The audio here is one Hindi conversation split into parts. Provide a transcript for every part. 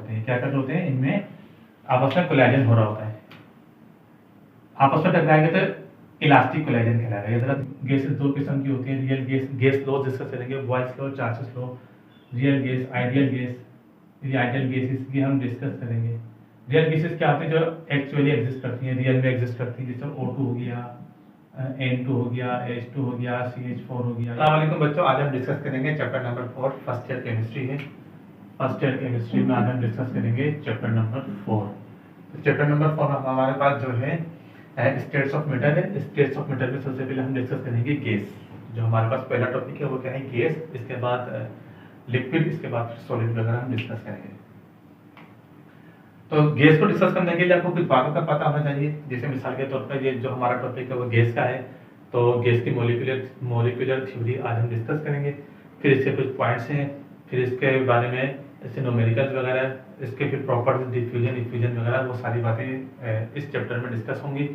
होते हैं। क्या कर रहे होते हैं, इनमें आपस में कोलाइजन हो रहा होता है। आपस में टकराएंगे तो इलास्टिक कोलाइजन कहलाएगा। ये तरह गैसेस दो किस्म की होती हैं, रियल गैस लॉ डिस्कस करेंगे, Boyle's law, Charles law, real gas, ideal gas, ये आइडियल गैसेस की हम डिस्कस करेंगे। रियल गैसेस क्या होते हैं, जो एक्चुअली एग्जिस्ट करती हैं, रियल में एग्जिस्ट करती हैं, जैसे O2 हो गया, N2 हो गया, H2 हो गया, CH4 हो गया। अस्सलाम वालेकुम बच्चों, आज हम डिस्कस करेंगे chapter number 4, first year chemistry है। फर्स्ट ईयर केमिस्ट्री में आज हम डिस्कस करेंगे चैप्टर नंबर 4। तो चैप्टर नंबर 4 हमारे पास जो है स्टेट्स ऑफ मैटर है। स्टेट्स ऑफ मैटर में सबसे पहले हम डिस्कस करेंगे गैस। जो हमारे पास पहला टॉपिक है वो क्या है, गैस। इसके बाद लिक्विड, इसके बाद सॉलिड वगैरह हम डिस्कस करेंगे। तो गैस को डिस्कस करने के लिए आपको कुछ बातों का पता होना चाहिए। जैसे मिसाल के तौर पर ये जो हमारा टॉपिक है वो गैस का है, तो गैस की मॉलिक्यूलर थ्योरी आज हम डिस्कस करेंगे। फिर इसके कुछ पॉइंट्स हैं, फिर इसके बारे में जैसे न्यूमेरिकल्स वगैरह, इसके फिर प्रॉपर्टीज, डिफ्यूजन, इफ्यूजन वगैरह, वो सारी बातें इस चैप्टर में डिस्कस होंगी।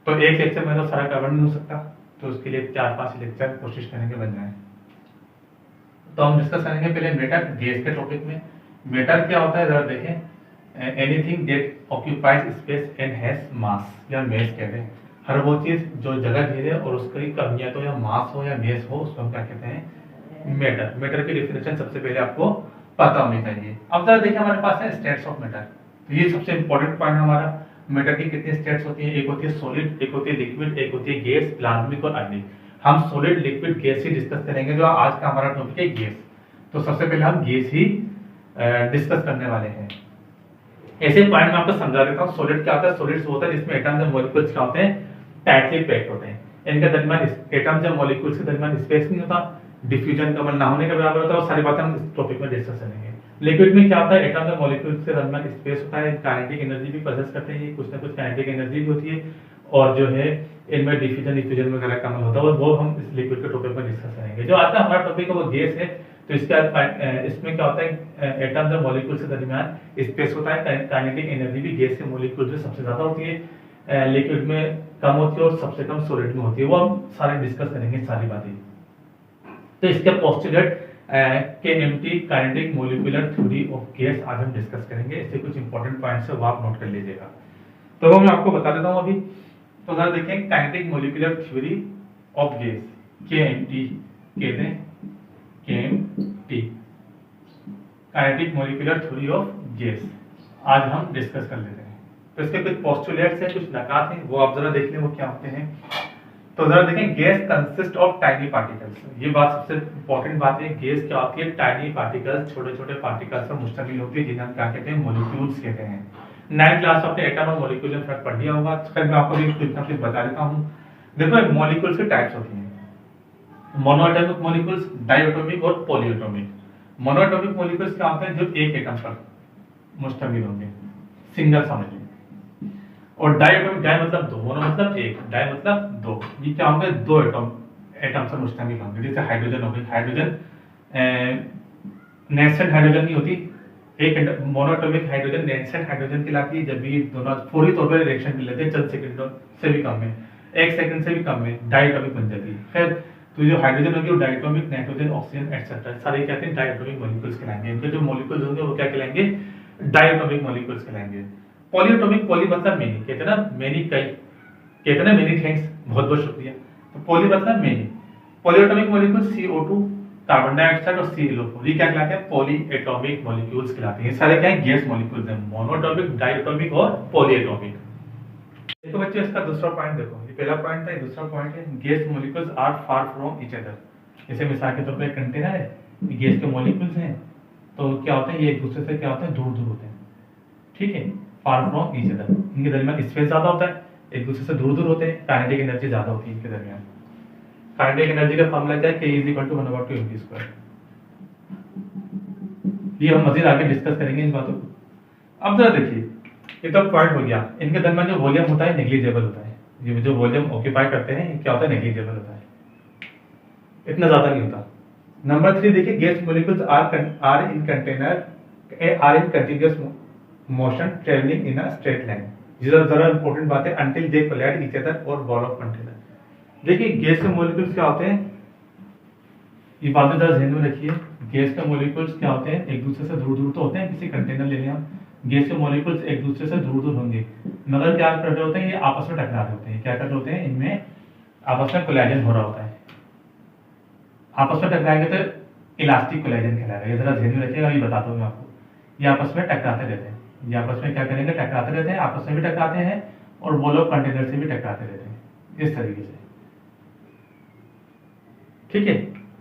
तो एक लेक्चर में तो सारा कवर नहीं हो सकता, तो उसके लिए 4-5 लेक्चर कोशिश करेंगे बन जाए। तो हम डिस्कस करेंगे पहले मैटर। गैस के टॉपिक में मैटर क्या होता है जरा देखें। Anything that occupies space and has मास, या मेस कहते हैं। हर वो चीज जो जगह घेरे और उसकी कमियां तो या मास हो या मेस हो, उसको हम क्या कहते हैं, मैटर। मैटर की डेफिनेशन सबसे पहले आपको पता होनी चाहिए। अब जरा देखिए हमारे पास है स्टेट्स ऑफ मैटर। तो ये सबसे इंपॉर्टेंट पॉइंट हमारा। मैटर की कितनी स्टेट्स होती है, एक होती है सॉलिड, एक होती है लिक्विड, एक होती है गैस, प्लाज्मिक और आयनिक। हम सॉलिड, लिक्विड, गैस ही डिस्कस करेंगे। जो आज का हमारा टॉपिक है गैस, तो सबसे पहले हम गैस ही डिस्कस करने वाले हैं। ऐसे पॉइंट में आपको समझा देता हूँ। सॉलिड क्या होता है, सॉलिड्स होता है जिसमें एटम्स और मॉलिक्यूल्स क्या होते हैं, टाइटली पैक्ड होते हैं। इनके दरमियान एटम्स और मॉलिक्यूल्स के दरमियान स्पेस नहीं होता, डिफ्यूजन का ना होने के बराबर होता है। वो सारी बातें हम इस टॉपिक में डिस्कस करेंगे। लिक्विड में क्या होता है, एटम्स और मॉलिक्यूल्स के दरमियान स्पेस होता है, काइनेटिक एनर्जी भी प्रोसेस करते हैं, कुछ ना कुछ काइनेटिक एनर्जी भी होती है, और जो है इनमें डिफ्यूजन, इफ्यूजन वगैरह का अमल होता है, वो हम इस लिक्विड के टॉपिक में डिस्कस करेंगे। जो आज का हमारा टॉपिक है वो गैस है। तो इसके इसमें क्या होता है, एटम्स और मॉलिक्यूल्स के दरमियान स्पेस होता है, काइनेटिक एनर्जी भी गैस के मॉलिक्यूल्स में सबसे ज्यादा होती है, लिक्विड में कम होती है और सबसे कम सॉलिड में होती है। वो हम सारे डिस्कस करेंगे सारी बातें। तो इसके postulate KMT, kinetic molecular theory of gas आज हम डिस्कस करेंगे। इससे कुछ इंपॉर्टेंट पॉइंट्स है वो आप नोट कर लीजिएगा। तो वो मैं आपको बता देता हूँ अभी। तो जरा देखें, kinetic molecular theory of gas, KMT कहते हैं, KMT, kinetic molecular theory of gas, आज हम डिस्कस कर लेते हैं। तो इसके कुछ पोस्टुलेट्स हैं, कुछ नकात हैं, वो आप जरा देख लें वो क्या होते हैं। तो जरा देखें, gas consist of tiny particles. ये बात सबसे इंपॉर्टेंट बात है। गैस क्या होती है, टाइनी पार्टिकल्स, छोटे छोटे पार्टिकल्स पर मुश्तमिल होती है, जिन्हें हम क्या कहते हैं, मॉलिक्यूल्स कहते हैं। 9th क्लास आपने एटम और मॉलिक्यूल में फर्क पढ़ लिया होगा। फिर मैं आपको कुछ ना कुछ बता देता हूँ। देखो, मॉलिक्यूल्स के टाइप्स होती हैं, मोनोएटॉमिक मॉलिक्यूल्स, डायटोमिक और पॉलीएटॉमिक। मोनोएटॉमिक मॉलिक्यूल्स क्या होते हैं, जो एक एटम पर मुश्तमिल होंगे, सिंगल समझ लें। और डायटोमिक, डाई मतलब दो, मोनो मतलब एक, डाई मतलब दो। ये क्या होंगे, दो एटम से मुश्तमिल होंगे। जैसे हाइड्रोजन हो गई, हाइड्रोजन नेसेंट हाइड्रोजन नहीं होती, एक मोनोएटॉमिक हाइड्रोजन नेसेंट हाइड्रोजन कहलाती है। जब भी दोनों फौरी तौर पर रिएक्शन कर लेते हैं, चंद सेकंडों से भी कम में, 1 सेकंड से भी कम में डायटोमिक बन जाती है। फिर तो जो हाइड्रोजन होगी वो डायटोमिक, नाइट्रोजन, ऑक्सीजन एटसेट्रा सारे कहते हैं डायटोमिक मॉलिक्यूल्स कहलाएंगे। इनके जो मॉलिक्यूल्स होंगे वो क्या कहलाएंगे, डायटोमिक मॉलिक्यूल्स कहलाएंगे। पॉलीएटॉमिक, पॉली मतलब मेनी, कहते हैं ना मेनी, कई कहते हैं ना मेनी थैंक्स, बहुत बहुत शुक्रिया। तो पॉली मतलब many. Polyatomic molecule CO2, carbon dioxide और ClO4, ये क्या कहलाते हैं, पॉलीएटॉमिक मॉलिक्यूल्स कहलाते हैं। सारे क्या है, गैस मॉलिक्यूल्स हैं, मोनोएटॉमिक, डायटोमिक और पॉलीएटॉमिक। देखो बच्चों, इसका दूसरा पॉइंट देखो, ये पहला पॉइंट था, ये दूसरा पॉइंट है, gas molecules are far from each other. जैसे मिसाल के तौर पे एक कंटेनर है, गैस के मॉलिक्यूल्स हैं, तो क्या होता है, ये एक दूसरे से क्या होता है, दूर दूर होते हैं, ठीक है, फार फ्रॉम ईच अदर। इनके दरमियान स्पेस ज्यादा होता है, एक दूसरे से दूर दूर होते हैं, काइनेटिक एनर्जी ज्यादा होती है इनके दरमियान। काइनेटिक एनर्जी का फॉर्मूला क्या है, K = 1/2 mv²। ये हम मजीद आगे डिस्कस करेंगे इन बातों को। अब जरा देखिए, ये तो पॉइंट हो गया। इनके दरमियान जो वॉल्यूम होता है नेग्लिजिबल होता है। ये जो वॉल्यूम ऑक्यूपाई करते हैं क्या होता है, नेग्लिजिबल होता है, इतना ज्यादा नहीं होता। नंबर 3 देखिए, gas molecules are in continuous motion travelling in a straight line. ये जरा इंपॉर्टेंट बात है, until they collide each other और वॉल ऑफ कंटेनर। देखिए, गैस के मॉलिक्यूल्स क्या होते हैं, ये बातें जरा ध्यान में रखिए। गैस के मॉलिक्यूल्स क्या होते हैं, एक दूसरे से दूर दूर तो होते हैं, किसी कंटेनर ले लें हम, गैस के मॉलिक्यूल्स एक दूसरे से दूर दूर होंगे, मगर क्या कर रहे होते हैं, ये आपस में टकरा रहे होते हैं। क्या कर रहे होते हैं, इनमें आपस में कोलाजन हो रहा होता है। आपस में टकराएंगे तो इलास्टिक कोलाजन कहलाएगा। ये जरा ध्यान में रखिएगा, ये बताता हूँ मैं आपको। ये आपस में टकराते रहते हैं, ये आपस में क्या करेंगे, टकराते रहते हैं, आपस में भी टकराते हैं और वो लोग कंटेनर से भी टकराते रहते हैं, इस तरीके से। ठीक है।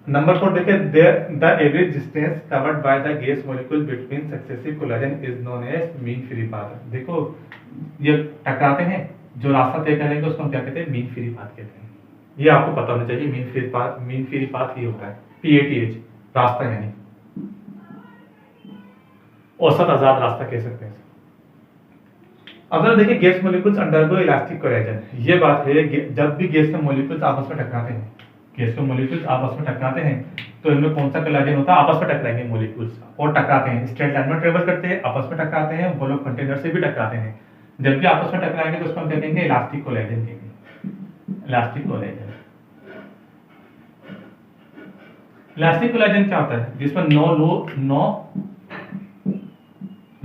नंबर 4 देखिए, the average distance covered by the gas molecule between successive collision is known as mean free path. देखो ये टकराते हैं, जो रास्ता तय करेंगे उसको हम क्या कहते हैं, मीन फ्री पाथ कहते हैं। ये आपको पता होना चाहिए, मीन फ्री पाथ ये होता है, PATH, रास्ता यानी औसत आजाद रास्ता कह सकते हैं। अगर देखिए gas molecules undergo elastic collagen, ये बात है जब भी गैस के मॉलिक्यूल्स आपस में टकराते हैं, गैस के मॉलिक्यूल्स आपस में टकराते हैं तो इनमें कौन सा कोलाजन होता है, आपस में टकराएंगे मॉलिक्यूल्स और टकराते हैं, स्ट्रेट लाइन में ट्रेवल करते हैं, आपस में टकराते हैं, वो लोग कंटेनर से भी टकराते हैं। जब भी आपस में टकराएंगे तो उसको हम कहेंगे इलास्टिक कोलाजन कहेंगे, इलास्टिक कोलाजन। इलास्टिक कोलाजन क्या होता है, जिसमें नो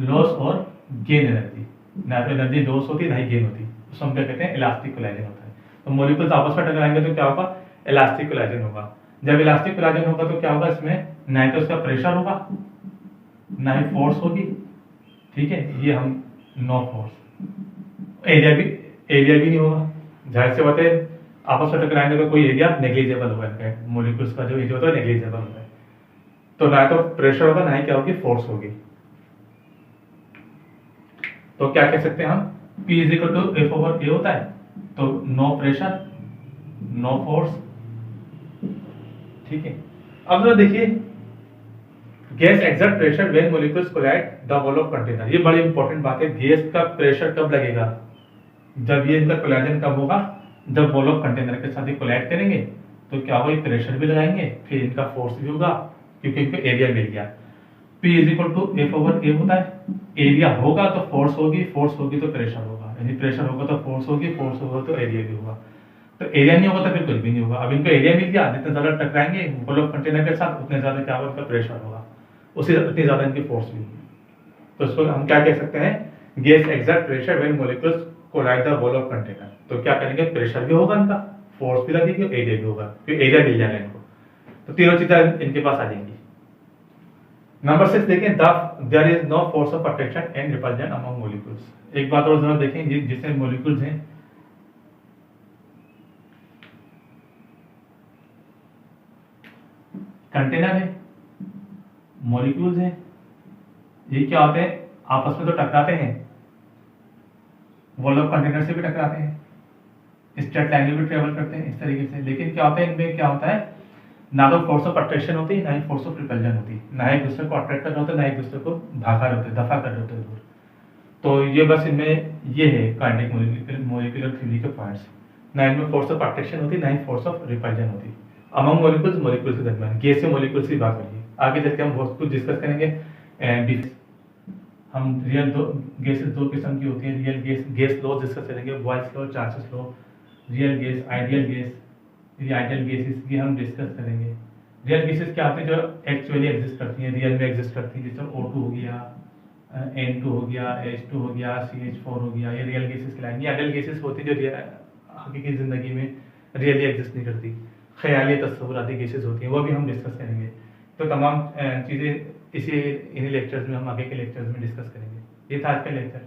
लॉस और गेन एनर्जी, ना तो एनर्जी लॉस होती है ना ही गेन होती, उसको हम क्या कहते हैं, इलास्टिक कोलाजन होता है। तो मॉलिक्यूल्स आपस में टकराएंगे तो क्या होगा, इलास्टिक कोलाजन होगा। जब इलास्टिक कोलाजन होगा तो क्या होगा, इसमें ना ही तो उसका प्रेशर होगा ना ही फोर्स होगी। ठीक है, ये हम नो फोर्स, एरिया भी नहीं होगा। जाहिर सी बात है, आपस में टकराएंगे तो कोई एरिया नेग्लिजिबल होगा, इनका मॉलिक्यूल्स का जो एरिया होता है नेग्लिजिबल होता है। तो ना तो प्रेशर होगा ना ही क्या होगी, फोर्स होगी। तो क्या कह सकते हैं हम, P = F/A होता है, तो नो प्रेशर नो फोर्स। ठीक है। अब जरा देखिए, gas exert pressure when molecules collide the wall of container. ये बड़ी इंपॉर्टेंट बात है, गैस का प्रेशर कब लगेगा, जब ये इनका कोलाजन कब होगा, जब वॉल ऑफ कंटेनर के साथ ये कोलाइड करेंगे तो क्या होगा, प्रेशर भी लगाएंगे, फिर इनका फोर्स भी होगा क्योंकि इनको एरिया मिल गया। P = F/A होता है, एरिया होगा तो फोर्स होगी, फोर्स होगी तो प्रेशर होगा, यानी प्रेशर होगा तो फोर्स होगी, फोर्स होगा तो एरिया भी होगा। तो एरिया नहीं होगा तो फिर कुछ भी नहीं होगा। अब इनको एरिया मिल गया, जितने ज्यादा टकराएंगे वॉल ऑफ कंटेनर के साथ उतने ज्यादा क्या होगा, इनका प्रेशर होगा, उतनी ज्यादा इनकी फोर्स भी होगी। तो इसको हम क्या कह सकते हैं, gas exert pressure when molecules collide the wall of container. तो क्या करेंगे, प्रेशर भी होगा इनका, फोर्स भी लगेगी, एरिया भी होगा, फिर एरिया मिल जाएगा इनको। तो तीनों चीजें इनके पास आ जाएंगी। नंबर 6 देखें, there is no force of attraction and repulsion among molecules. एक बात और जरा देखें, जिससे मॉलिक्यूल्स हैं, कंटेनर है, मॉलिक्यूल्स हैं, ये क्या होते हैं, आपस में तो टकराते हैं, वॉल ऑफ कंटेनर से भी टकराते हैं, स्ट्रेट लाइन में भी ट्रेवल करते हैं इस तरीके से। लेकिन क्या होता है, इनमें क्या होता है, ना तो फोर्स ऑफ अट्रैक्शन होती है ना ही फोर्स ऑफ रिपल्जन होती है, ना एक दूसरे को अट्रैक्ट कर रहे होते हैं ना एक दूसरे को भागा रहे होते हैं, दफा कर रहे होते हैं दूर। तो ये बस इनमें ये है काइनेटिक मॉलिक्यूलर थ्योरी के पॉइंट्स, ना इनमें फोर्स ऑफ अट्रैक्शन होती ना ही फोर्स ऑफ रिपल्जन होती अमंग मॉलिक्यूल्स के दरमियान। गैस से मॉलिक्यूल्स की बात हो रही है, आगे चलकर हम बहुत कुछ डिस्कस करेंगे। हम रियल गैसेस दो किस्म की होती हैं, रियल गैस लॉ डिस्कस करेंगे, Boyle's law, Charles law, real gas, ideal gas, ये आइडियल गैसेस की हम डिस्कस करेंगे। रियल गैसेस क्या होती है, जो एक्चुअली एग्जिस्ट करती हैं, रियल में एग्जिस्ट करती हैं, जैसे O2 हो गया, N2 हो गया, H2 हो गया, CH4 हो गया, ये रियल गैसेस कहलाएंगे। आइडियल गैसेस होती है जो हकीकी जिंदगी में रियली एग्जिस्ट नहीं करती, ख्याली तस्वुराती गैसेस होती हैं, वो भी हम डिस्कस करेंगे। तो तमाम चीज़ें इन्हीं लेक्चर्स में हम आगे के लेक्चर्स में डिस्कस करेंगे। ये था आज का लेक्चर।